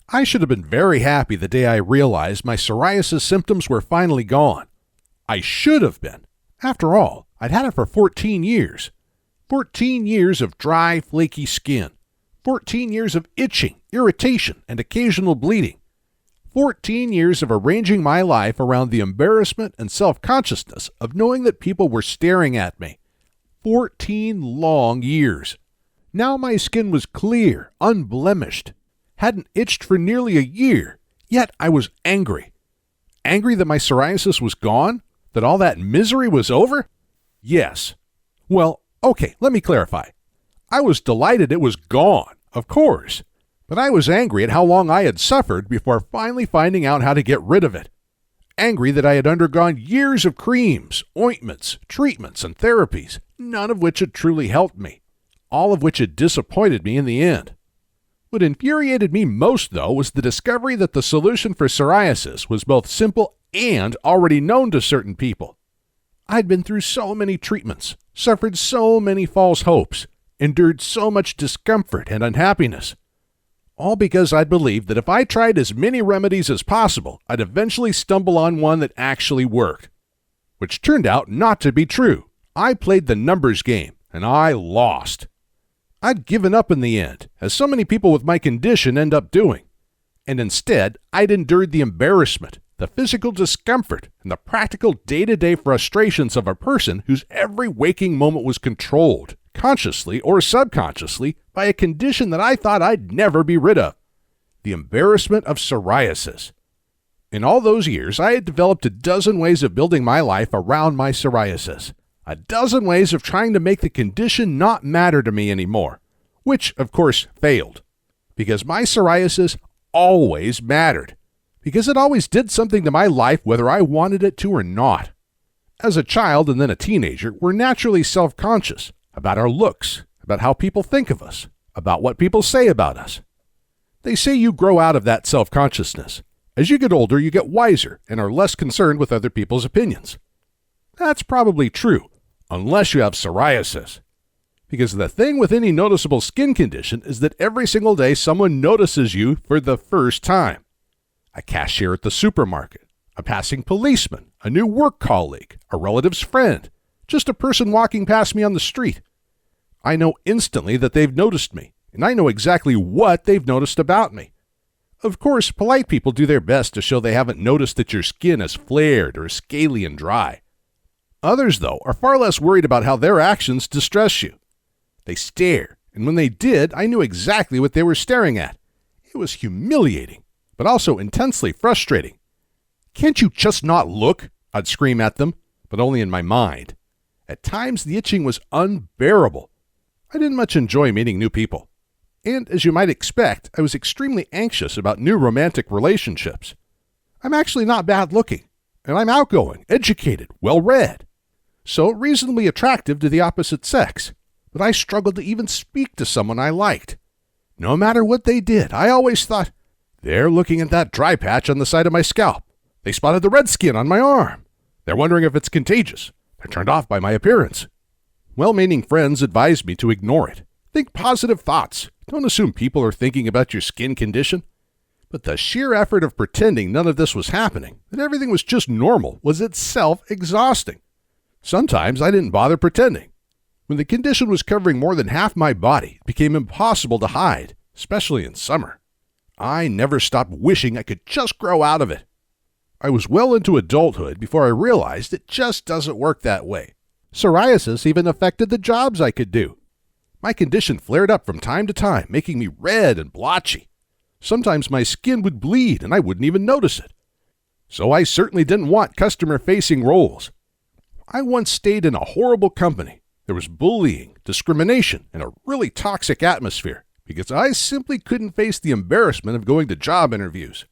I should have been very happy the day I realized my psoriasis symptoms were finally gone. I should have been. After all, I'd had it for 14 years. 14 years of dry, flaky skin. 14 years of itching, irritation, and occasional bleeding. 14 years of arranging my life around the embarrassment and self-consciousness of knowing that people were staring at me. 14 long years. Now my skin was clear, unblemished. Hadn't itched for nearly a year, yet I was angry. Angry that my psoriasis was gone? That all that misery was over? Yes. Well, okay, let me clarify. I was delighted it was gone, of course. But I was angry at how long I had suffered before finally finding out how to get rid of it. Angry that I had undergone years of creams, ointments, treatments, and therapies, none of which had truly helped me, all of which had disappointed me in the end. What infuriated me most, though, was the discovery that the solution for psoriasis was both simple and already known to certain people. I'd been through so many treatments, suffered so many false hopes, endured so much discomfort and unhappiness. All because I'd believed that if I tried as many remedies as possible, I'd eventually stumble on one that actually worked. Which turned out not to be true. I played the numbers game, and I lost. I'd given up in the end, as so many people with my condition end up doing. And instead, I'd endured the embarrassment, the physical discomfort, and the practical day-to-day frustrations of a person whose every waking moment was controlled, consciously or subconsciously, by a condition that I thought I'd never be rid of. The embarrassment of psoriasis. In all those years, I had developed a dozen ways of building my life around my psoriasis. A dozen ways of trying to make the condition not matter to me anymore. Which, of course, failed. Because my psoriasis always mattered. Because it always did something to my life whether I wanted it to or not. As a child and then a teenager, we're naturally self-conscious about our looks, about how people think of us, about what people say about us. They say you grow out of that self-consciousness. As you get older, you get wiser and are less concerned with other people's opinions. That's probably true, unless you have psoriasis. Because the thing with any noticeable skin condition is that every single day someone notices you for the first time. A cashier at the supermarket, a passing policeman, a new work colleague, a relative's friend, just a person walking past me on the street. I know instantly that they've noticed me, and I know exactly what they've noticed about me. Of course, polite people do their best to show they haven't noticed that your skin is flared or scaly and dry. Others, though, are far less worried about how their actions distress you. They stare, and when they did, I knew exactly what they were staring at. It was humiliating, but also intensely frustrating. "Can't you just not look?" I'd scream at them, but only in my mind. At times, the itching was unbearable. I didn't much enjoy meeting new people. And as you might expect, I was extremely anxious about new romantic relationships. I'm actually not bad looking, and I'm outgoing, educated, well-read. So reasonably attractive to the opposite sex. But I struggled to even speak to someone I liked. No matter what they did, I always thought, they're looking at that dry patch on the side of my scalp. They spotted the red skin on my arm. They're wondering if it's contagious. They're turned off by my appearance. Well-meaning friends advised me to ignore it. Think positive thoughts. Don't assume people are thinking about your skin condition. But the sheer effort of pretending none of this was happening, that everything was just normal, was itself exhausting. Sometimes I didn't bother pretending. When the condition was covering more than half my body, it became impossible to hide, especially in summer. I never stopped wishing I could just grow out of it. I was well into adulthood before I realized it just doesn't work that way. Psoriasis even affected the jobs I could do. My condition flared up from time to time, making me red and blotchy. Sometimes my skin would bleed and I wouldn't even notice it. So I certainly didn't want customer-facing roles. I once stayed in a horrible company. There was bullying, discrimination, and a really toxic atmosphere because I simply couldn't face the embarrassment of going to job interviews.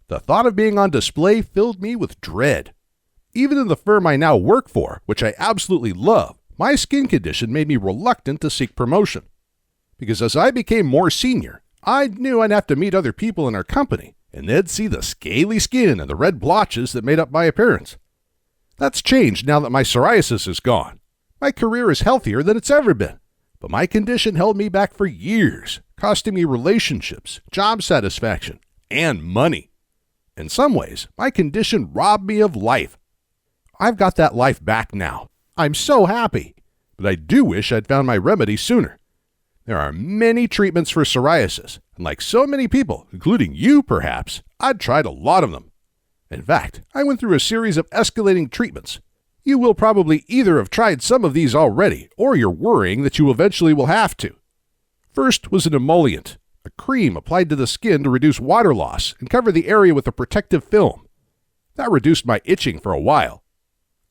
The thought of being on display filled me with dread. Even in the firm I now work for, which I absolutely love, my skin condition made me reluctant to seek promotion. Because as I became more senior, I knew I'd have to meet other people in our company, and they'd see the scaly skin and the red blotches that made up my appearance. That's changed now that my psoriasis is gone. My career is healthier than it's ever been. But my condition held me back for years, costing me relationships, job satisfaction, and money. In some ways, my condition robbed me of life. I've got that life back now. I'm so happy. But I do wish I'd found my remedy sooner. There are many treatments for psoriasis, and like so many people, including you perhaps, I'd tried a lot of them. In fact, I went through a series of escalating treatments. You will probably either have tried some of these already, or you're worrying that you eventually will have to. First was an emollient, a cream applied to the skin to reduce water loss and cover the area with a protective film. That reduced my itching for a while.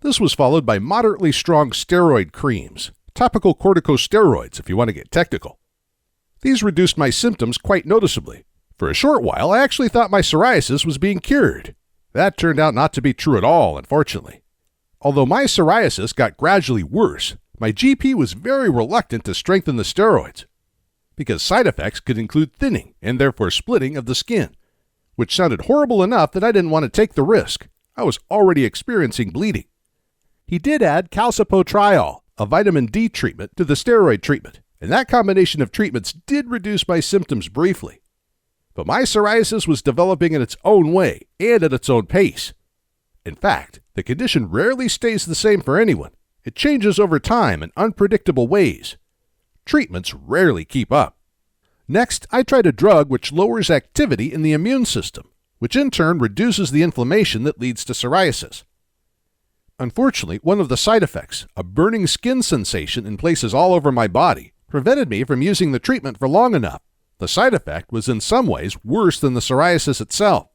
This was followed by moderately strong steroid creams, topical corticosteroids if you want to get technical. These reduced my symptoms quite noticeably. For a short while, I actually thought my psoriasis was being cured. That turned out not to be true at all, unfortunately. Although my psoriasis got gradually worse, my GP was very reluctant to strengthen the steroids, because side effects could include thinning and therefore splitting of the skin, which sounded horrible enough that I didn't want to take the risk. I was already experiencing bleeding. He did add calcipotriol, a vitamin D treatment, to the steroid treatment, and that combination of treatments did reduce my symptoms briefly. But my psoriasis was developing in its own way and at its own pace. In fact, the condition rarely stays the same for anyone. It changes over time in unpredictable ways. Treatments rarely keep up. Next, I tried a drug which lowers activity in the immune system, which in turn reduces the inflammation that leads to psoriasis. Unfortunately, one of the side effects, a burning skin sensation in places all over my body, prevented me from using the treatment for long enough. The side effect was in some ways worse than the psoriasis itself.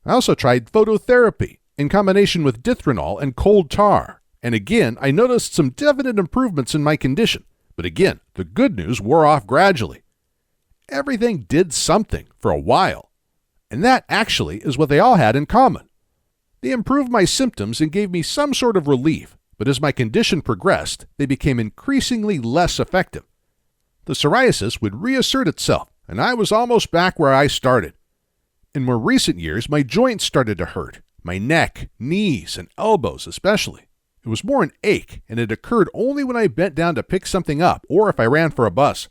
I also tried phototherapy in combination with dithronol and cold tar, and again I noticed some definite improvements in my condition, but again, the good news wore off gradually. Everything did something for a while, and that actually is what they all had in common. They improved my symptoms and gave me some sort of relief, but as my condition progressed, they became increasingly less effective. The psoriasis would reassert itself, and I was almost back where I started. In more recent years, my joints started to hurt, my neck, knees, and elbows especially. It was more an ache, and it occurred only when I bent down to pick something up or if I ran for a bus.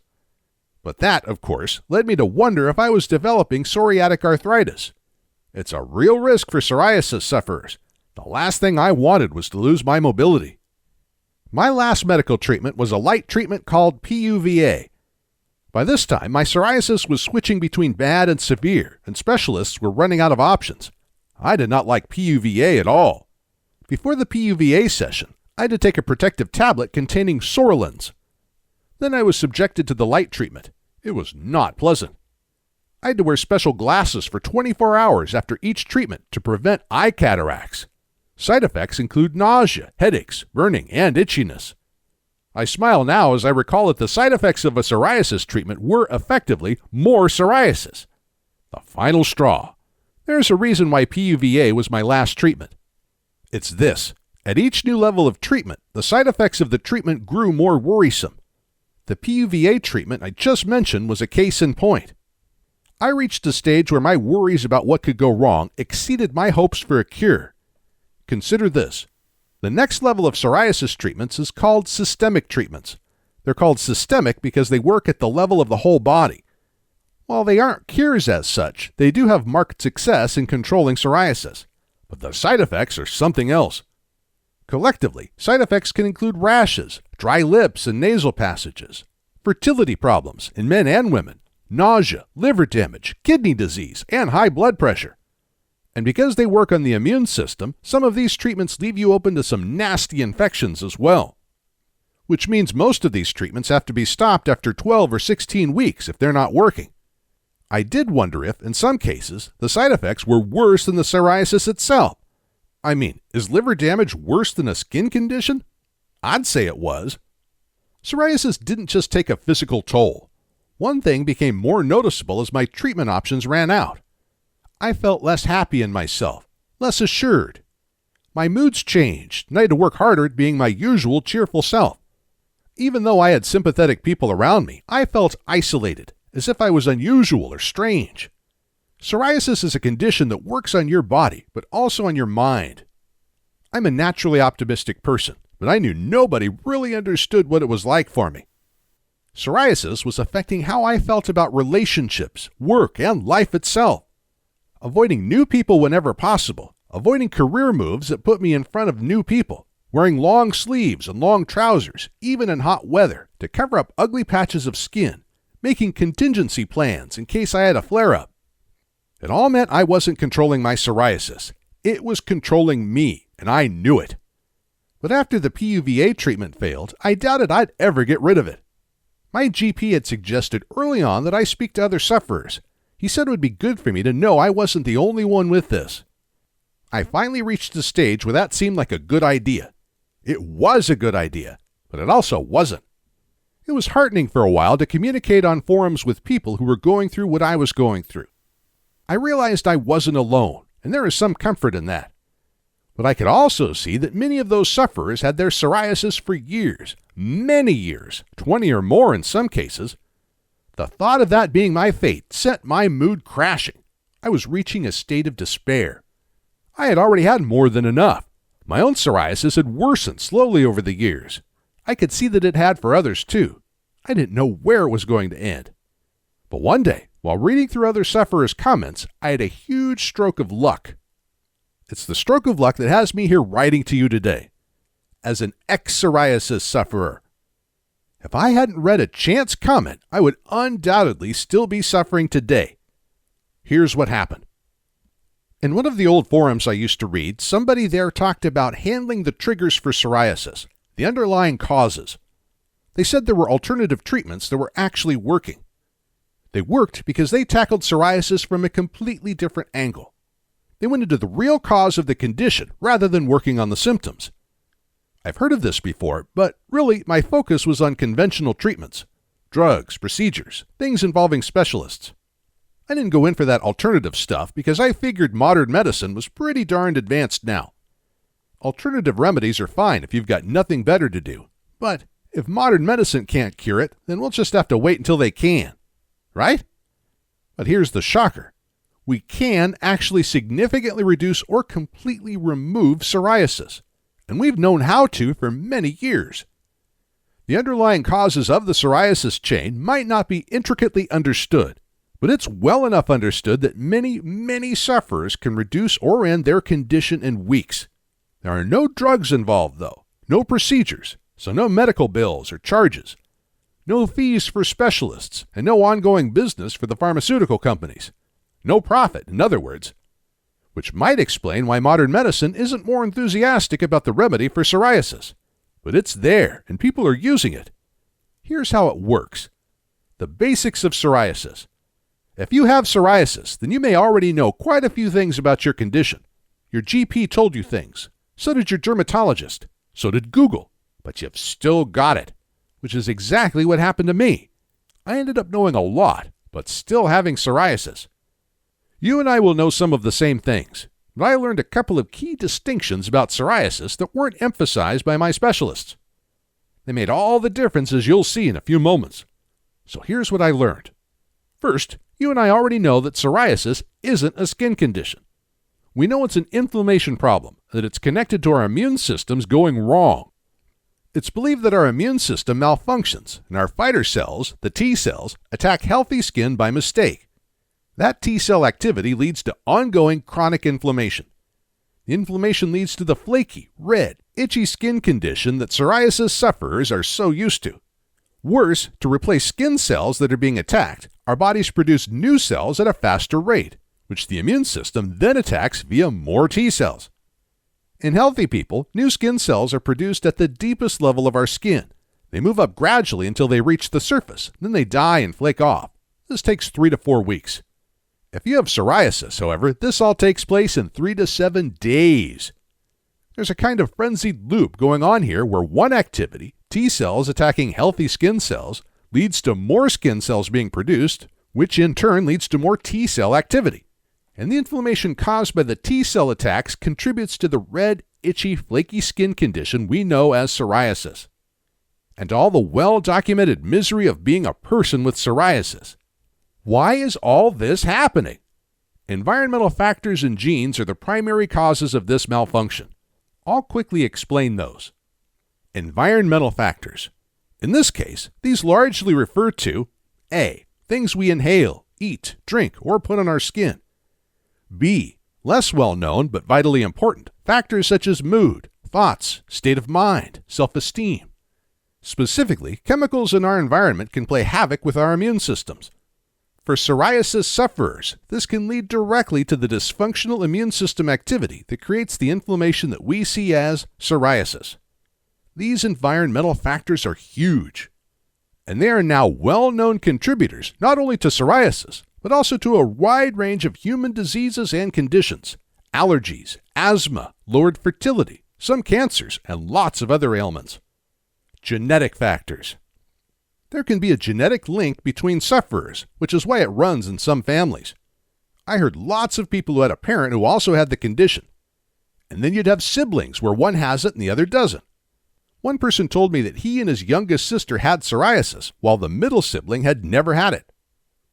But that, of course, led me to wonder if I was developing psoriatic arthritis. It's a real risk for psoriasis sufferers. The last thing I wanted was to lose my mobility. My last medical treatment was a light treatment called PUVA. By this time, my psoriasis was switching between bad and severe, and specialists were running out of options. I did not like PUVA at all. Before the PUVA session, I had to take a protective tablet containing psoralens. Then I was subjected to the light treatment. It was not pleasant. I had to wear special glasses for 24 hours after each treatment to prevent eye cataracts. Side effects include nausea, headaches, burning, and itchiness. I smile now as I recall that the side effects of a psoriasis treatment were effectively more psoriasis. The final straw. There's a reason why PUVA was my last treatment. It's this. At each new level of treatment, the side effects of the treatment grew more worrisome. The PUVA treatment I just mentioned was a case in point. I reached a stage where my worries about what could go wrong exceeded my hopes for a cure. Consider this. The next level of psoriasis treatments is called systemic treatments. They're called systemic because they work at the level of the whole body. While they aren't cures as such, they do have marked success in controlling psoriasis. But the side effects are something else. Collectively, side effects can include rashes, dry lips and nasal passages, fertility problems in men and women, nausea, liver damage, kidney disease, and high blood pressure. And because they work on the immune system, some of these treatments leave you open to some nasty infections as well. Which means most of these treatments have to be stopped after 12 or 16 weeks if they're not working. I did wonder if, in some cases, the side effects were worse than the psoriasis itself. I mean, is liver damage worse than a skin condition? I'd say it was. Psoriasis didn't just take a physical toll. One thing became more noticeable as my treatment options ran out. I felt less happy in myself, less assured. My moods changed, and I had to work harder at being my usual cheerful self. Even though I had sympathetic people around me, I felt isolated, as if I was unusual or strange. Psoriasis is a condition that works on your body, but also on your mind. I'm a naturally optimistic person, but I knew nobody really understood what it was like for me. Psoriasis was affecting how I felt about relationships, work, and life itself. Avoiding new people whenever possible, avoiding career moves that put me in front of new people, wearing long sleeves and long trousers, even in hot weather, to cover up ugly patches of skin, making contingency plans in case I had a flare-up. It all meant I wasn't controlling my psoriasis. It was controlling me, and I knew it. But after the PUVA treatment failed, I doubted I'd ever get rid of it. My GP had suggested early on that I speak to other sufferers. He said it would be good for me to know I wasn't the only one with this. I finally reached the stage where that seemed like a good idea. It was a good idea, but it also wasn't. It was heartening for a while to communicate on forums with people who were going through what I was going through. I realized I wasn't alone, and there is some comfort in that. But I could also see that many of those sufferers had their psoriasis for years, many years, 20 or more in some cases. The thought of that being my fate sent my mood crashing. I was reaching a state of despair. I had already had more than enough. My own psoriasis had worsened slowly over the years. I could see that it had for others too. I didn't know where it was going to end. But one day, while reading through other sufferers' comments, I had a huge stroke of luck. It's the stroke of luck that has me here writing to you today, as an ex-psoriasis sufferer. If I hadn't read a chance comment, I would undoubtedly still be suffering today. Here's what happened. In one of the old forums I used to read, somebody there talked about handling the triggers for psoriasis, the underlying causes. They said there were alternative treatments that were actually working. They worked because they tackled psoriasis from a completely different angle. They went into the real cause of the condition rather than working on the symptoms. I've heard of this before, but really my focus was on conventional treatments, drugs, procedures, things involving specialists. I didn't go in for that alternative stuff because I figured modern medicine was pretty darned advanced now. Alternative remedies are fine if you've got nothing better to do, but if modern medicine can't cure it, then we'll just have to wait until they can, right? But here's the shocker. We can actually significantly reduce or completely remove psoriasis, and we've known how to for many years. The underlying causes of the psoriasis chain might not be intricately understood, but it's well enough understood that many sufferers can reduce or end their condition in weeks. There are no drugs involved, though, no procedures, so no medical bills or charges, no fees for specialists, and no ongoing business for the pharmaceutical companies. No profit, in other words, which might explain why modern medicine isn't more enthusiastic about the remedy for psoriasis. But it's there, and people are using it. Here's how it works. The basics of psoriasis. If you have psoriasis, then you may already know quite a few things about your condition. Your GP told you things. So did your dermatologist. So did Google. But you've still got it, which is exactly what happened to me. I ended up knowing a lot, but still having psoriasis. You and I will know some of the same things, but I learned a couple of key distinctions about psoriasis that weren't emphasized by my specialists. They made all the difference, as you'll see in a few moments. So here's what I learned. First, you and I already know that psoriasis isn't a skin condition. We know it's an inflammation problem, that it's connected to our immune systems going wrong. It's believed that our immune system malfunctions, and our fighter cells, the T cells, attack healthy skin by mistake. That T cell activity leads to ongoing chronic inflammation. The inflammation leads to the flaky, red, itchy skin condition that psoriasis sufferers are so used to. Worse, to replace skin cells that are being attacked, our bodies produce new cells at a faster rate, which the immune system then attacks via more T cells. In healthy people, new skin cells are produced at the deepest level of our skin. They move up gradually until they reach the surface, then they die and flake off. This takes 3 to 4 weeks. If you have psoriasis, however, this all takes place in 3 to 7 days. There's a kind of frenzied loop going on here where one activity, T cells attacking healthy skin cells, leads to more skin cells being produced, which in turn leads to more T cell activity. And the inflammation caused by the T cell attacks contributes to the red, itchy, flaky skin condition we know as psoriasis. And to all the well-documented misery of being a person with psoriasis. Why is all this happening? Environmental factors and genes are the primary causes of this malfunction. I'll quickly explain those. Environmental factors. In this case, these largely refer to A. Things we inhale, eat, drink, or put on our skin. B. Less well-known but vitally important factors such as mood, thoughts, state of mind, self-esteem. Specifically, chemicals in our environment can play havoc with our immune systems. For psoriasis sufferers, this can lead directly to the dysfunctional immune system activity that creates the inflammation that we see as psoriasis. These environmental factors are huge, and they are now well-known contributors not only to psoriasis, but also to a wide range of human diseases and conditions, allergies, asthma, lowered fertility, some cancers, and lots of other ailments. Genetic factors. There can be a genetic link between sufferers, which is why it runs in some families. I heard lots of people who had a parent who also had the condition. And then you'd have siblings where one has it and the other doesn't. One person told me that he and his youngest sister had psoriasis, while the middle sibling had never had it.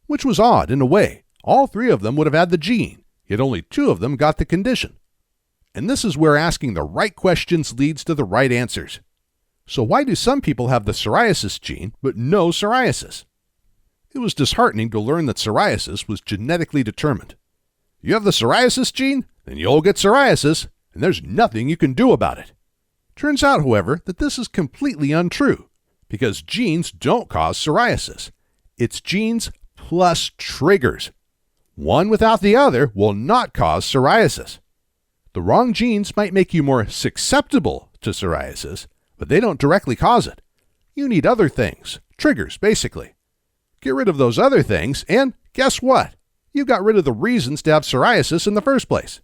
Which was odd in a way. All three of them would have had the gene, yet only two of them got the condition. And this is where asking the right questions leads to the right answers. So why do some people have the psoriasis gene, but no psoriasis? It was disheartening to learn that psoriasis was genetically determined. You have the psoriasis gene, then you'll get psoriasis, and there's nothing you can do about it. Turns out, however, that this is completely untrue, because genes don't cause psoriasis. It's genes plus triggers. One without the other will not cause psoriasis. The wrong genes might make you more susceptible to psoriasis, but they don't directly cause it. You need other things, triggers, basically. Get rid of those other things, and guess what? You got rid of the reasons to have psoriasis in the first place.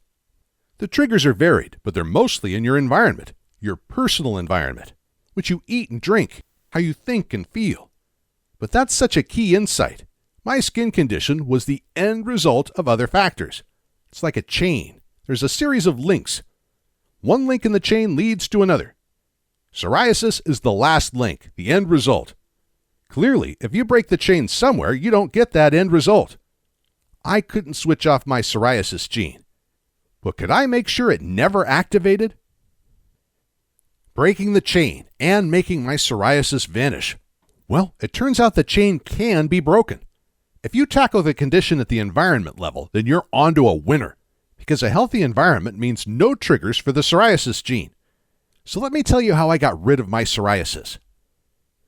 The triggers are varied, but they're mostly in your environment, your personal environment, what you eat and drink, how you think and feel. But that's such a key insight. My skin condition was the end result of other factors. It's like a chain. There's a series of links. One link in the chain leads to another. Psoriasis is the last link, the end result. Clearly, if you break the chain somewhere, you don't get that end result. I couldn't switch off my psoriasis gene. But could I make sure it never activated? Breaking the chain and making my psoriasis vanish. Well, it turns out the chain can be broken. If you tackle the condition at the environment level, then you're onto a winner, because a healthy environment means no triggers for the psoriasis gene. So let me tell you how I got rid of my psoriasis.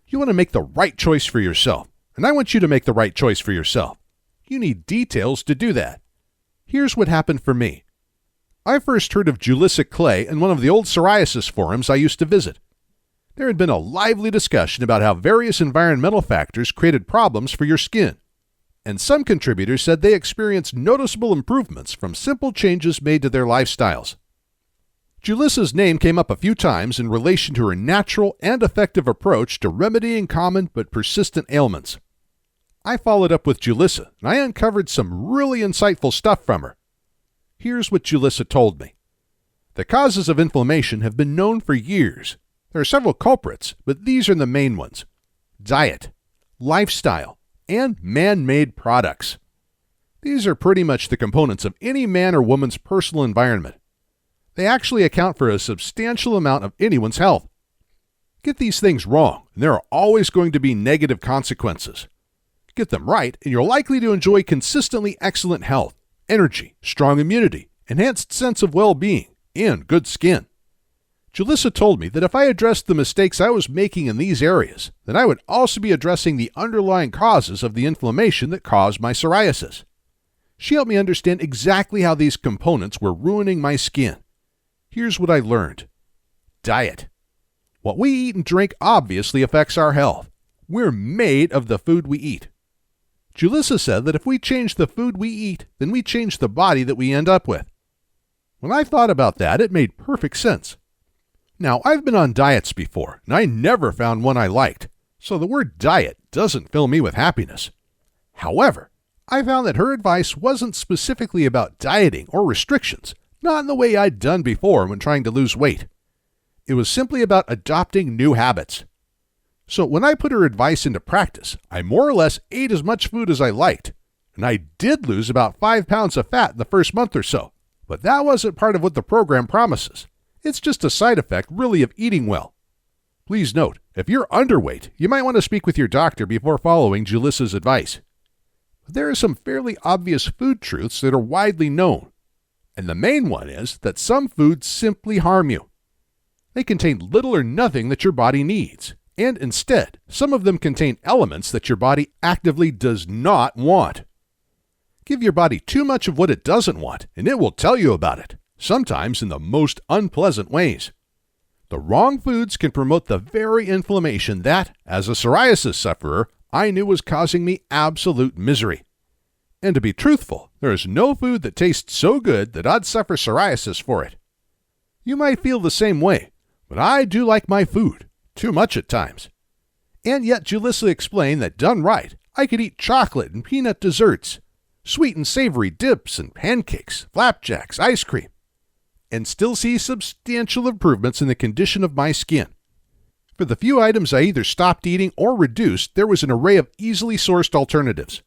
You want to make the right choice for yourself, and I want you to make the right choice for yourself. You need details to do that. Here's what happened for me. I first heard of Julissa Clay in one of the old psoriasis forums I used to visit. There had been a lively discussion about how various environmental factors created problems for your skin, and some contributors said they experienced noticeable improvements from simple changes made to their lifestyles. Julissa's name came up a few times in relation to her natural and effective approach to remedying common but persistent ailments. I followed up with Julissa, and I uncovered some really insightful stuff from her. Here's what Julissa told me. The causes of inflammation have been known for years. There are several culprits, but these are the main ones: diet, lifestyle, and man-made products. These are pretty much the components of any man or woman's personal environment. They actually account for a substantial amount of anyone's health. Get these things wrong, and there are always going to be negative consequences. Get them right, and you're likely to enjoy consistently excellent health, energy, strong immunity, enhanced sense of well-being, and good skin. Julissa told me that if I addressed the mistakes I was making in these areas, then I would also be addressing the underlying causes of the inflammation that caused my psoriasis. She helped me understand exactly how these components were ruining my skin. Here's what I learned. Diet. What we eat and drink obviously affects our health. We're made of the food we eat. Julissa said that if we change the food we eat, then we change the body that we end up with. When I thought about that, it made perfect sense. Now, I've been on diets before, and I never found one I liked, so the word diet doesn't fill me with happiness. However, I found that her advice wasn't specifically about dieting or restrictions, not in the way I'd done before when trying to lose weight. It was simply about adopting new habits. So when I put her advice into practice, I more or less ate as much food as I liked, and I did lose about 5 pounds of fat in the first month or so, but that wasn't part of what the program promises. It's just a side effect, really, of eating well. Please note, if you're underweight, you might want to speak with your doctor before following Julissa's advice. But there are some fairly obvious food truths that are widely known, and the main one is that some foods simply harm you. They contain little or nothing that your body needs, and instead, some of them contain elements that your body actively does not want. Give your body too much of what it doesn't want, and it will tell you about it, sometimes in the most unpleasant ways. The wrong foods can promote the very inflammation that, as a psoriasis sufferer, I knew was causing me absolute misery. And to be truthful, there is no food that tastes so good that I'd suffer psoriasis for it. You might feel the same way, but I do like my food, too much at times. And yet Julissa explained that done right, I could eat chocolate and peanut desserts, sweet and savory dips and pancakes, flapjacks, ice cream, and still see substantial improvements in the condition of my skin. For the few items I either stopped eating or reduced, there was an array of easily sourced alternatives.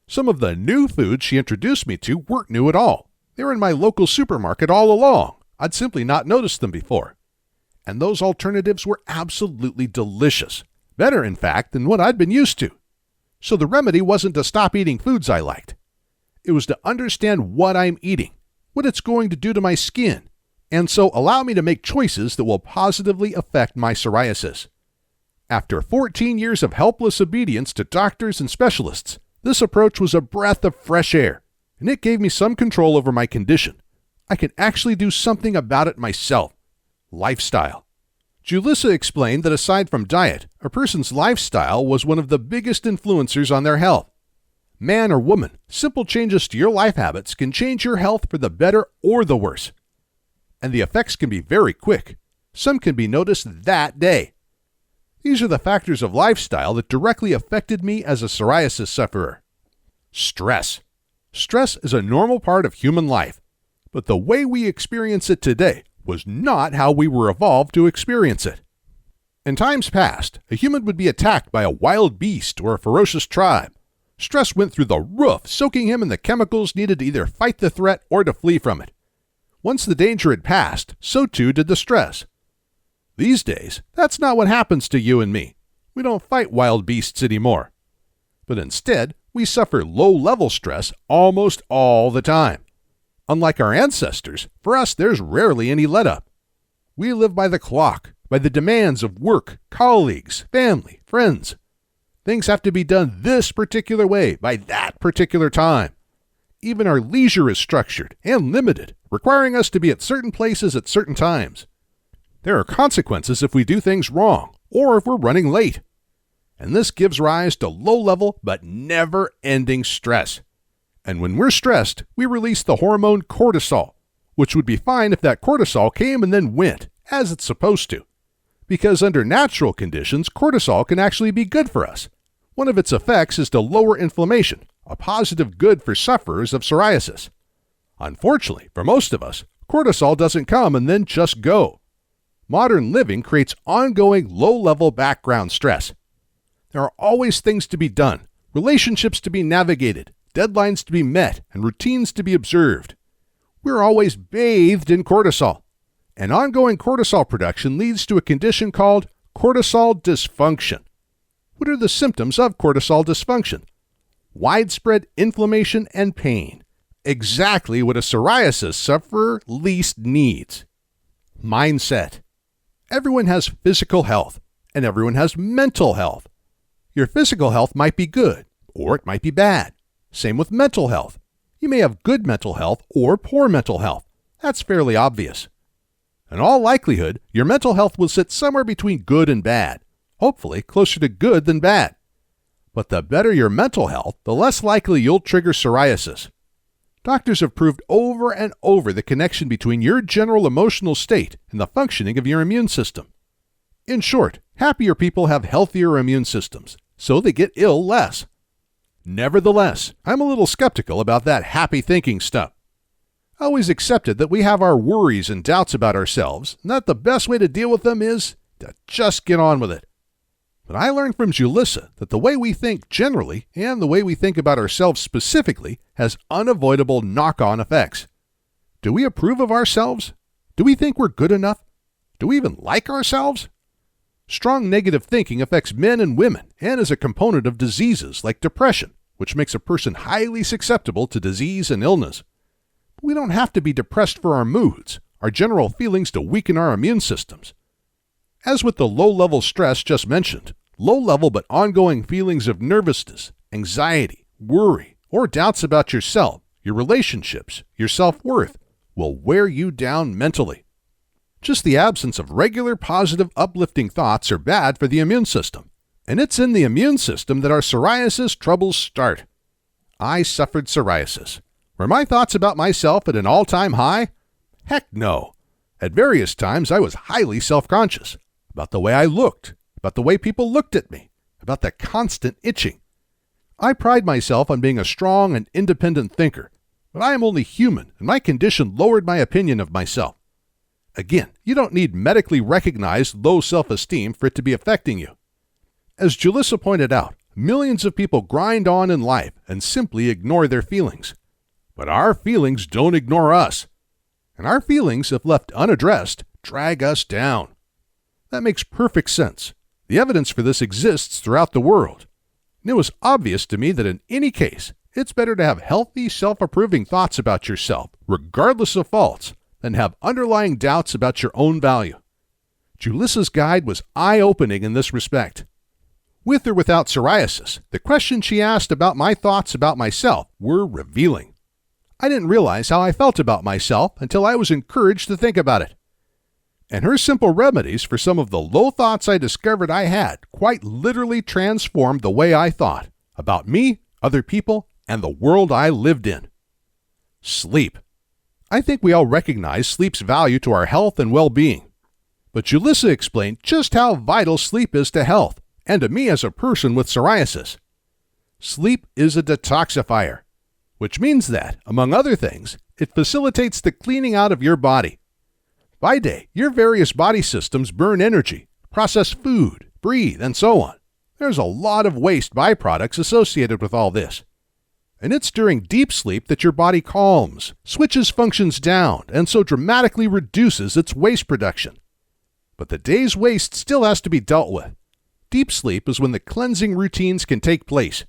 Some of the new foods she introduced me to weren't new at all. They were in my local supermarket all along. I'd simply not noticed them before. And those alternatives were absolutely delicious. Better, in fact, than what I'd been used to. So the remedy wasn't to stop eating foods I liked. It was to understand what I'm eating, what it's going to do to my skin, and so allow me to make choices that will positively affect my psoriasis. After 14 years of helpless obedience to doctors and specialists, this approach was a breath of fresh air, and it gave me some control over my condition. I can actually do something about it myself. Lifestyle. Julissa explained that aside from diet, a person's lifestyle was one of the biggest influencers on their health. Man or woman, simple changes to your life habits can change your health for the better or the worse. And the effects can be very quick. Some can be noticed that day. These are the factors of lifestyle that directly affected me as a psoriasis sufferer. Stress. Stress is a normal part of human life, but the way we experience it today was not how we were evolved to experience it. In times past, a human would be attacked by a wild beast or a ferocious tribe. Stress went through the roof, soaking him in the chemicals needed to either fight the threat or to flee from it. Once the danger had passed, so too did the stress. These days, that's not what happens to you and me. We don't fight wild beasts anymore. But instead, we suffer low-level stress almost all the time. Unlike our ancestors, for us there's rarely any let-up. We live by the clock, by the demands of work, colleagues, family, friends. Things have to be done this particular way, by that particular time. Even our leisure is structured and limited, requiring us to be at certain places at certain times. There are consequences if we do things wrong, or if we're running late. And this gives rise to low-level but never-ending stress. And when we're stressed, we release the hormone cortisol, which would be fine if that cortisol came and then went, as it's supposed to. Because under natural conditions, cortisol can actually be good for us. One of its effects is to lower inflammation, a positive good for sufferers of psoriasis. Unfortunately, for most of us, cortisol doesn't come and then just go. Modern living creates ongoing low-level background stress. There are always things to be done, relationships to be navigated, deadlines to be met, and routines to be observed. We're always bathed in cortisol. And ongoing cortisol production leads to a condition called cortisol dysfunction. What are the symptoms of cortisol dysfunction? Widespread inflammation and pain. Exactly what a psoriasis sufferer least needs. Mindset. Everyone has physical health, and everyone has mental health. Your physical health might be good, or it might be bad. Same with mental health. You may have good mental health or poor mental health. That's fairly obvious. In all likelihood, your mental health will sit somewhere between good and bad, hopefully closer to good than bad. But the better your mental health, the less likely you'll trigger psoriasis. Doctors have proved over and over the connection between your general emotional state and the functioning of your immune system. In short, happier people have healthier immune systems, so they get ill less. Nevertheless, I'm a little skeptical about that happy thinking stuff. I always accepted that we have our worries and doubts about ourselves, and that the best way to deal with them is to just get on with it. But I learned from Julissa that the way we think generally and the way we think about ourselves specifically has unavoidable knock-on effects. Do we approve of ourselves? Do we think we're good enough? Do we even like ourselves? Strong negative thinking affects men and women and is a component of diseases like depression, which makes a person highly susceptible to disease and illness. But we don't have to be depressed for our moods, our general feelings to weaken our immune systems. As with the low-level stress just mentioned, low-level but ongoing feelings of nervousness, anxiety, worry, or doubts about yourself, your relationships, your self-worth will wear you down mentally. Just the absence of regular positive uplifting thoughts are bad for the immune system, and it's in the immune system that our psoriasis troubles start. I suffered psoriasis. Were my thoughts about myself at an all-time high? Heck no. At various times I was highly self-conscious about the way I looked, about the way people looked at me, about the constant itching. I pride myself on being a strong and independent thinker, but I am only human, and my condition lowered my opinion of myself. Again, you don't need medically recognized low self-esteem for it to be affecting you. As Julissa pointed out, millions of people grind on in life and simply ignore their feelings. But our feelings don't ignore us. And our feelings, if left unaddressed, drag us down. That makes perfect sense. The evidence for this exists throughout the world. And it was obvious to me that in any case, it's better to have healthy, self-approving thoughts about yourself, regardless of faults, than have underlying doubts about your own value. Julissa's guide was eye-opening in this respect. With or without psoriasis, the questions she asked about my thoughts about myself were revealing. I didn't realize how I felt about myself until I was encouraged to think about it. And her simple remedies for some of the low thoughts I discovered I had quite literally transformed the way I thought about me, other people, and the world I lived in. Sleep. I think we all recognize sleep's value to our health and well-being. But Julissa explained just how vital sleep is to health, and to me as a person with psoriasis. Sleep is a detoxifier, which means that, among other things, it facilitates the cleaning out of your body. By day, your various body systems burn energy, process food, breathe, and so on. There's a lot of waste byproducts associated with all this. And it's during deep sleep that your body calms, switches functions down, and so dramatically reduces its waste production. But the day's waste still has to be dealt with. Deep sleep is when the cleansing routines can take place.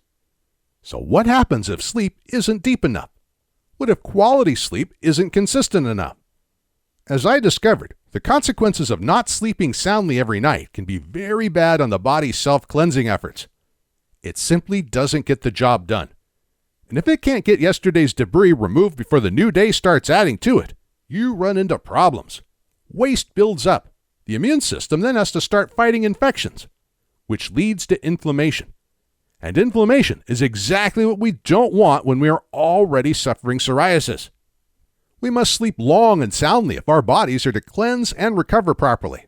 So what happens if sleep isn't deep enough? What if quality sleep isn't consistent enough? As I discovered, the consequences of not sleeping soundly every night can be very bad on the body's self-cleansing efforts. It simply doesn't get the job done. And if it can't get yesterday's debris removed before the new day starts adding to it, you run into problems. Waste builds up. The immune system then has to start fighting infections, which leads to inflammation. And inflammation is exactly what we don't want when we are already suffering psoriasis. We must sleep long and soundly if our bodies are to cleanse and recover properly.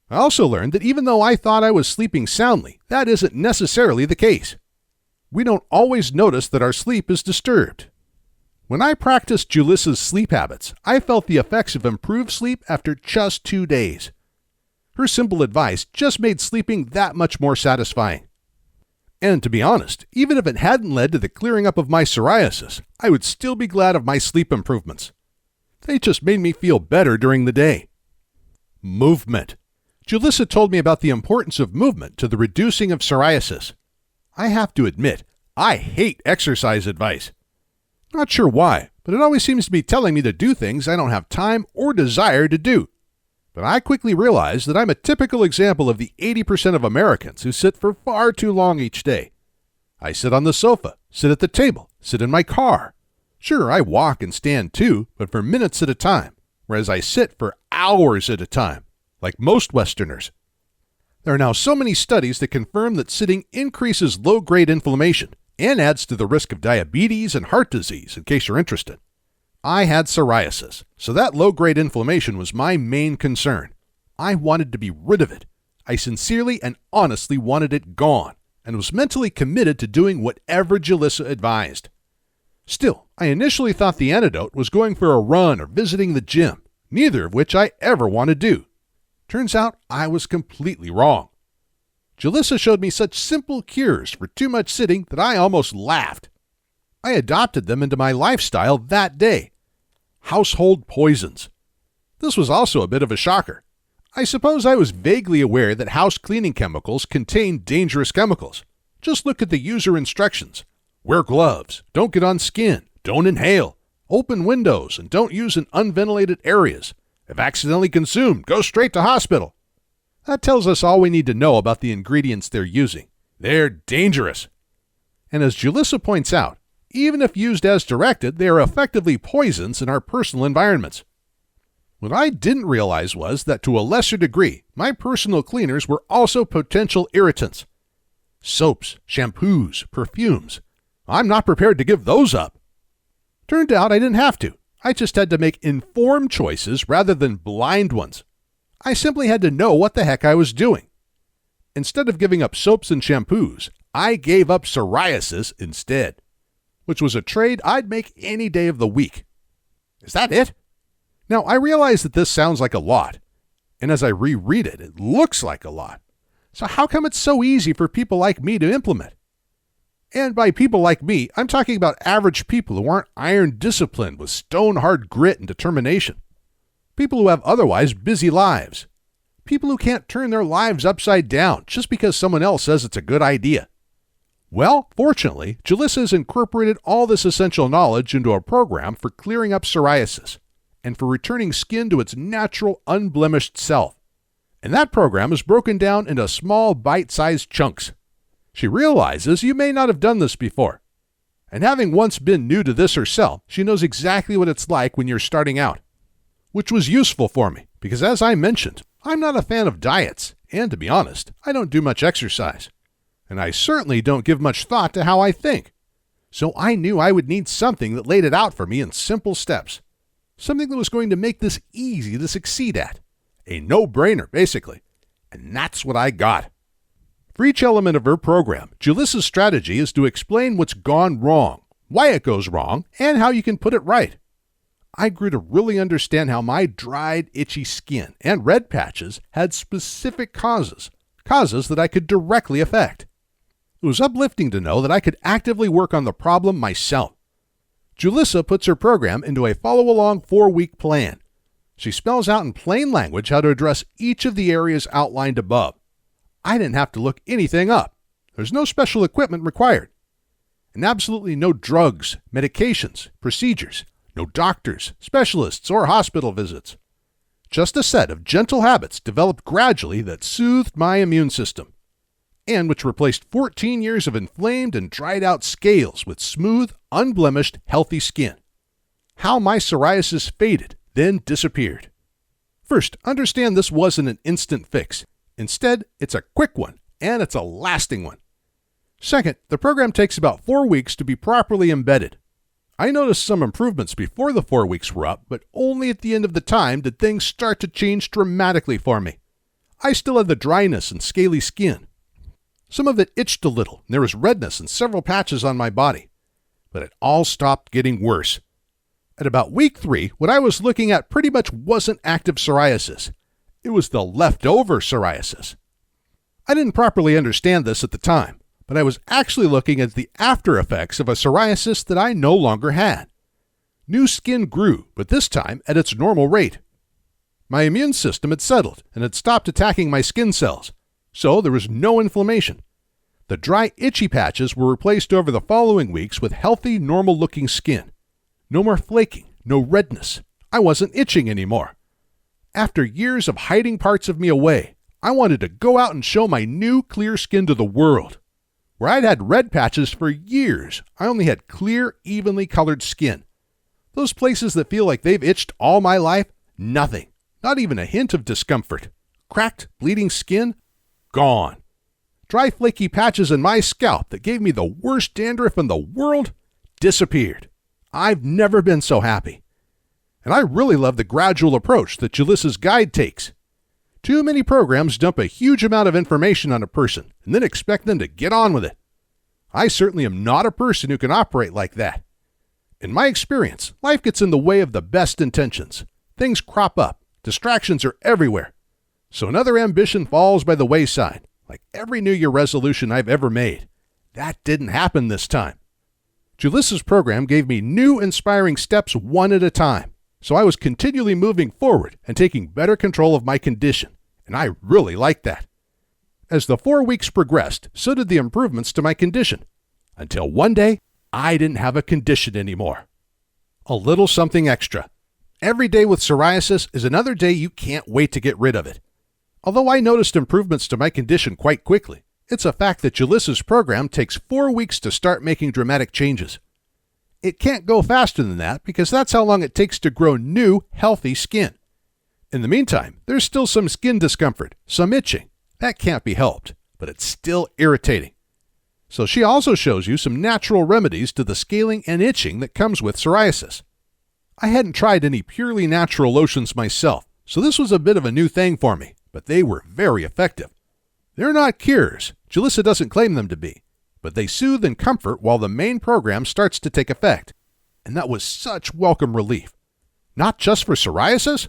I also learned that even though I thought I was sleeping soundly, that isn't necessarily the case. We don't always notice that our sleep is disturbed. When I practiced Julissa's sleep habits, I felt the effects of improved sleep after just 2 days. Her simple advice just made sleeping that much more satisfying. And to be honest, even if it hadn't led to the clearing up of my psoriasis, I would still be glad of my sleep improvements. They just made me feel better during the day. Movement. Julissa told me about the importance of movement to the reducing of psoriasis. I have to admit, I hate exercise advice. Not sure why, but it always seems to be telling me to do things I don't have time or desire to do. But I quickly realized that I'm a typical example of the 80% of Americans who sit for far too long each day. I sit on the sofa, sit at the table, sit in my car. Sure, I walk and stand too, but for minutes at a time, whereas I sit for hours at a time, like most Westerners. There are now so many studies that confirm that sitting increases low-grade inflammation and adds to the risk of diabetes and heart disease, in case you're interested. I had psoriasis, so that low-grade inflammation was my main concern. I wanted to be rid of it. I sincerely and honestly wanted it gone, and was mentally committed to doing whatever Julissa advised. Still, I initially thought the antidote was going for a run or visiting the gym, neither of which I ever want to do. Turns out I was completely wrong. Julissa showed me such simple cures for too much sitting that I almost laughed. I adopted them into my lifestyle that day. Household poisons. This was also a bit of a shocker. I suppose I was vaguely aware that house cleaning chemicals contain dangerous chemicals. Just look at the user instructions. Wear gloves, don't get on skin, don't inhale, open windows, and don't use in unventilated areas. If accidentally consumed, go straight to hospital. That tells us all we need to know about the ingredients they're using. They're dangerous. And as Julissa points out, even if used as directed, they are effectively poisons in our personal environments. What I didn't realize was that to a lesser degree, my personal cleaners were also potential irritants. Soaps, shampoos, perfumes. I'm not prepared to give those up. Turned out I didn't have to. I just had to make informed choices rather than blind ones. I simply had to know what the heck I was doing. Instead of giving up soaps and shampoos, I gave up psoriasis instead, which was a trade I'd make any day of the week. Is that it? Now, I realize that this sounds like a lot, and as I reread it, it looks like a lot. So how come it's so easy for people like me to implement? And by people like me, I'm talking about average people who aren't iron disciplined with stone-hard grit and determination. People who have otherwise busy lives. People who can't turn their lives upside down just because someone else says it's a good idea. Well, fortunately, Julissa has incorporated all this essential knowledge into a program for clearing up psoriasis and for returning skin to its natural, unblemished self. And that program is broken down into small, bite-sized chunks. She realizes you may not have done this before. And having once been new to this herself, she knows exactly what it's like when you're starting out. Which was useful for me, because as I mentioned, I'm not a fan of diets, and to be honest, I don't do much exercise. And I certainly don't give much thought to how I think. So I knew I would need something that laid it out for me in simple steps. Something that was going to make this easy to succeed at. A no-brainer, basically. And that's what I got. For each element of her program, Julissa's strategy is to explain what's gone wrong, why it goes wrong, and how you can put it right. I grew to really understand how my dried, itchy skin and red patches had specific causes that I could directly affect. It was uplifting to know that I could actively work on the problem myself. Julissa puts her program into a follow-along 4-week plan. She spells out in plain language how to address each of the areas outlined above. I didn't have to look anything up. There's no special equipment required. And absolutely no drugs, medications, procedures, no doctors, specialists, or hospital visits. Just a set of gentle habits developed gradually that soothed my immune system, and which replaced 14 years of inflamed and dried out scales with smooth, unblemished, healthy skin. How my psoriasis faded, then disappeared. First, understand this wasn't an instant fix. Instead, it's a quick one, and it's a lasting one. Second, the program takes about 4 weeks to be properly embedded. I noticed some improvements before the 4 weeks were up, but only at the end of the time did things start to change dramatically for me. I still had the dryness and scaly skin. Some of it itched a little, and there was redness in several patches on my body. But it all stopped getting worse. At about week 3, what I was looking at pretty much wasn't active psoriasis. It was the leftover psoriasis. I didn't properly understand this at the time, but I was actually looking at the after effects of a psoriasis that I no longer had. New skin grew, but this time at its normal rate. My immune system had settled and had stopped attacking my skin cells, so there was no inflammation. The dry, itchy patches were replaced over the following weeks with healthy, normal-looking skin. No more flaking, no redness. I wasn't itching anymore. After years of hiding parts of me away, I wanted to go out and show my new, clear skin to the world. Where I'd had red patches for years, I only had clear, evenly colored skin. Those places that feel like they've itched all my life, nothing. Not even a hint of discomfort. Cracked, bleeding skin, gone. Dry, flaky patches in my scalp that gave me the worst dandruff in the world, disappeared. I've never been so happy. And I really love the gradual approach that Julissa's guide takes. Too many programs dump a huge amount of information on a person and then expect them to get on with it. I certainly am not a person who can operate like that. In my experience, life gets in the way of the best intentions. Things crop up. Distractions are everywhere. So another ambition falls by the wayside, like every New Year resolution I've ever made. That didn't happen this time. Julissa's program gave me new, inspiring steps one at a time, so I was continually moving forward and taking better control of my condition, and I really liked that. As the 4 weeks progressed, so did the improvements to my condition, until one day, I didn't have a condition anymore. A little something extra. Every day with psoriasis is another day you can't wait to get rid of it. Although I noticed improvements to my condition quite quickly, it's a fact that Jalissa's program takes 4 weeks to start making dramatic changes. It can't go faster than that because that's how long it takes to grow new, healthy skin. In the meantime, there's still some skin discomfort, some itching. That can't be helped, but it's still irritating. So she also shows you some natural remedies to the scaling and itching that comes with psoriasis. I hadn't tried any purely natural lotions myself, so this was a bit of a new thing for me, but they were very effective. They're not cures. Jalissa doesn't claim them to be, but they soothe and comfort while the main program starts to take effect. And that was such welcome relief. Not just for psoriasis.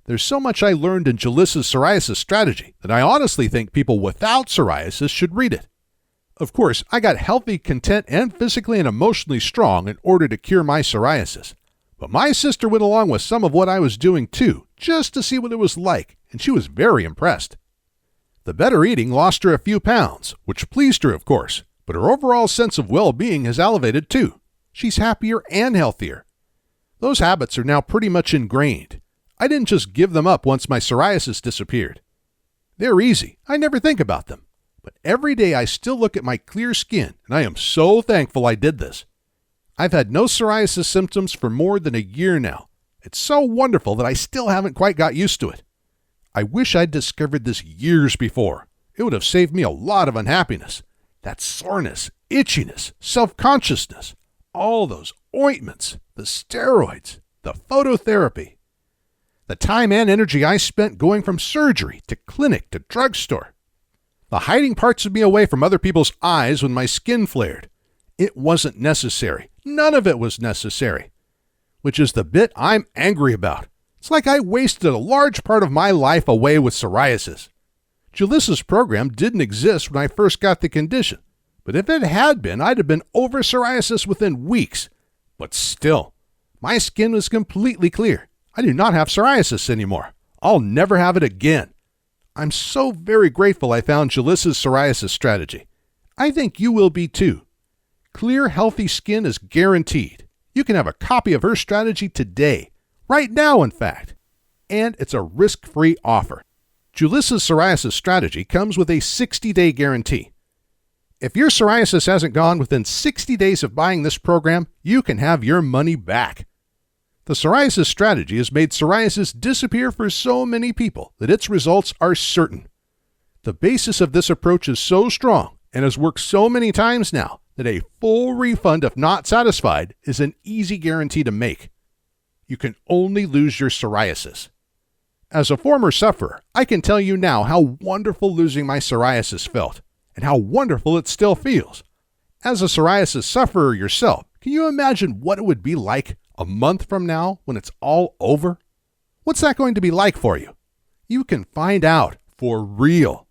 There's so much I learned in Jalissa's psoriasis strategy that I honestly think people without psoriasis should read it. Of course, I got healthy, content, and physically and emotionally strong in order to cure my psoriasis. But my sister went along with some of what I was doing too, just to see what it was like, and she was very impressed. The better eating lost her a few pounds, which pleased her, of course, but her overall sense of well-being has elevated too. She's happier and healthier. Those habits are now pretty much ingrained. I didn't just give them up once my psoriasis disappeared. They're easy. I never think about them. But every day I still look at my clear skin, and I am so thankful I did this. I've had no psoriasis symptoms for more than a year now. It's so wonderful that I still haven't quite got used to it. I wish I'd discovered this years before. It would have saved me a lot of unhappiness. That soreness, itchiness, self-consciousness, all those ointments, the steroids, the phototherapy. The time and energy I spent going from surgery to clinic to drugstore. The hiding parts of me away from other people's eyes when my skin flared. It wasn't necessary. None of it was necessary. Which is the bit I'm angry about. It's like I wasted a large part of my life away with psoriasis. Jalissa's program didn't exist when I first got the condition, but if it had been, I'd have been over psoriasis within weeks. But still, my skin was completely clear. I do not have psoriasis anymore. I'll never have it again. I'm so very grateful I found Jalissa's psoriasis strategy. I think you will be too. Clear, healthy skin is guaranteed. You can have a copy of her strategy today. Right now, in fact. And it's a risk-free offer. Jalissa's psoriasis strategy comes with a 60-day guarantee. If your psoriasis hasn't gone within 60 days of buying this program, you can have your money back. The psoriasis strategy has made psoriasis disappear for so many people that its results are certain. The basis of this approach is so strong and has worked so many times now that a full refund if not satisfied is an easy guarantee to make. You can only lose your psoriasis. As a former sufferer, I can tell you now how wonderful losing my psoriasis felt, and how wonderful it still feels. As a psoriasis sufferer yourself, can you imagine what it would be like a month from now when it's all over? What's that going to be like for you? You can find out for real.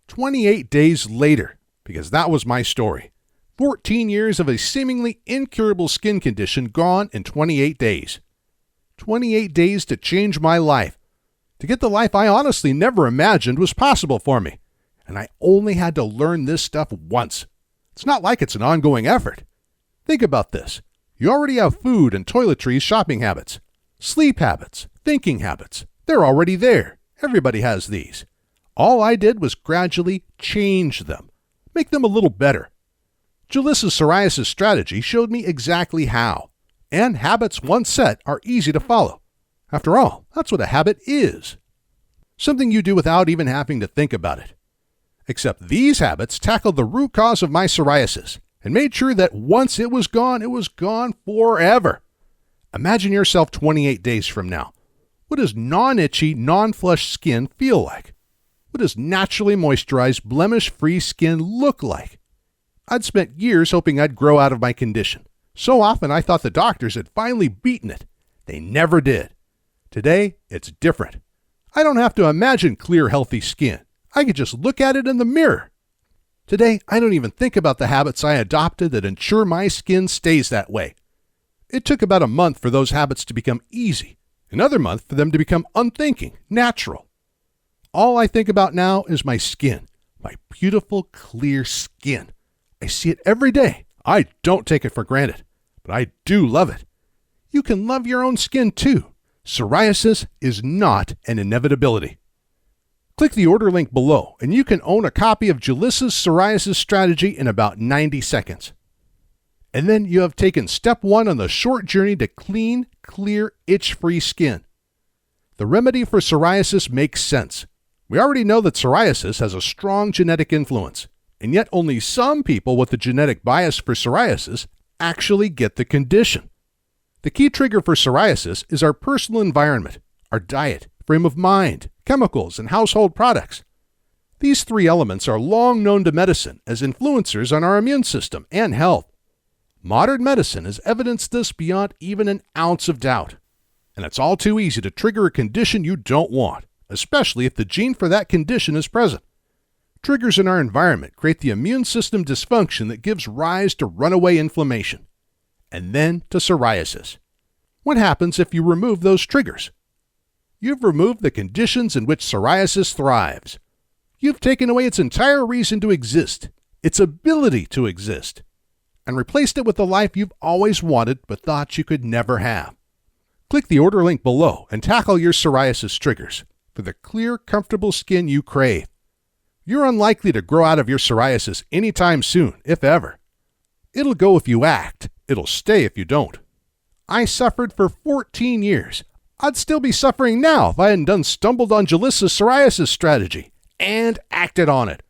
28 days later, because that was my story. 14 years of a seemingly incurable skin condition gone in 28 days. 28 days to change my life. To get the life I honestly never imagined was possible for me. And I only had to learn this stuff once. It's not like it's an ongoing effort. Think about this. You already have food and toiletries shopping habits, sleep habits, thinking habits. They're already there. Everybody has these. All I did was gradually change them, make them a little better. Jalissa's psoriasis strategy showed me exactly how. And habits once set are easy to follow. After all, that's what a habit is. Something you do without even having to think about it. Except these habits tackled the root cause of my psoriasis and made sure that once it was gone forever. Imagine yourself 28 days from now. What does non-itchy, non-flushed skin feel like? What does naturally moisturized, blemish-free skin look like? I'd spent years hoping I'd grow out of my condition. So often I thought the doctors had finally beaten it. They never did. Today, it's different. I don't have to imagine clear, healthy skin. I could just look at it in the mirror. Today, I don't even think about the habits I adopted that ensure my skin stays that way. It took about a month for those habits to become easy, another month for them to become unthinking, natural. All I think about now is my skin, my beautiful, clear skin. I see it every day. I don't take it for granted, but I do love it. You can love your own skin too. Psoriasis is not an inevitability. Click the order link below and you can own a copy of Jalissa's Psoriasis Strategy in about 90 seconds. And then you have taken step 1 on the short journey to clean, clear, itch-free skin. The remedy for psoriasis makes sense. We already know that psoriasis has a strong genetic influence, and yet only some people with a genetic bias for psoriasis actually get the condition. The key trigger for psoriasis is our personal environment, our diet, frame of mind, chemicals, and household products. These 3 elements are long known to medicine as influencers on our immune system and health. Modern medicine has evidenced this beyond even an ounce of doubt. And it's all too easy to trigger a condition you don't want, especially if the gene for that condition is present. Triggers in our environment create the immune system dysfunction that gives rise to runaway inflammation, and then to psoriasis. What happens if you remove those triggers? You've removed the conditions in which psoriasis thrives. You've taken away its entire reason to exist, its ability to exist, and replaced it with the life you've always wanted but thought you could never have. Click the order link below and tackle your psoriasis triggers for the clear, comfortable skin you crave. You're unlikely to grow out of your psoriasis anytime soon, if ever. It'll go if you act. It'll stay if you don't. I suffered for 14 years. I'd still be suffering now if I hadn't stumbled on Jalissa's Psoriasis Strategy and acted on it.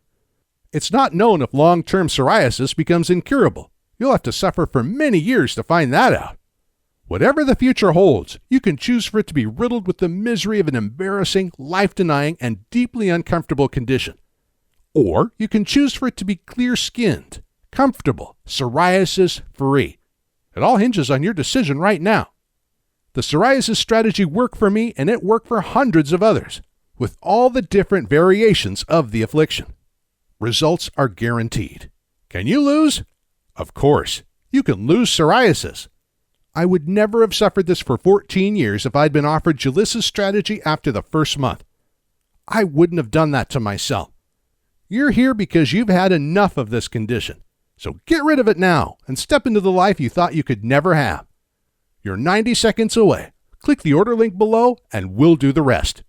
It's not known if long-term psoriasis becomes incurable. You'll have to suffer for many years to find that out. Whatever the future holds, you can choose for it to be riddled with the misery of an embarrassing, life-denying, and deeply uncomfortable condition. Or you can choose for it to be clear-skinned, comfortable, psoriasis-free. It all hinges on your decision right now. The psoriasis strategy worked for me, and it worked for hundreds of others, with all the different variations of the affliction. Results are guaranteed. Can you lose? Of course. You can lose psoriasis. I would never have suffered this for 14 years if I'd been offered Jalissa's strategy after the first month. I wouldn't have done that to myself. You're here because you've had enough of this condition. So get rid of it now and step into the life you thought you could never have. You're 90 seconds away. Click the order link below and we'll do the rest.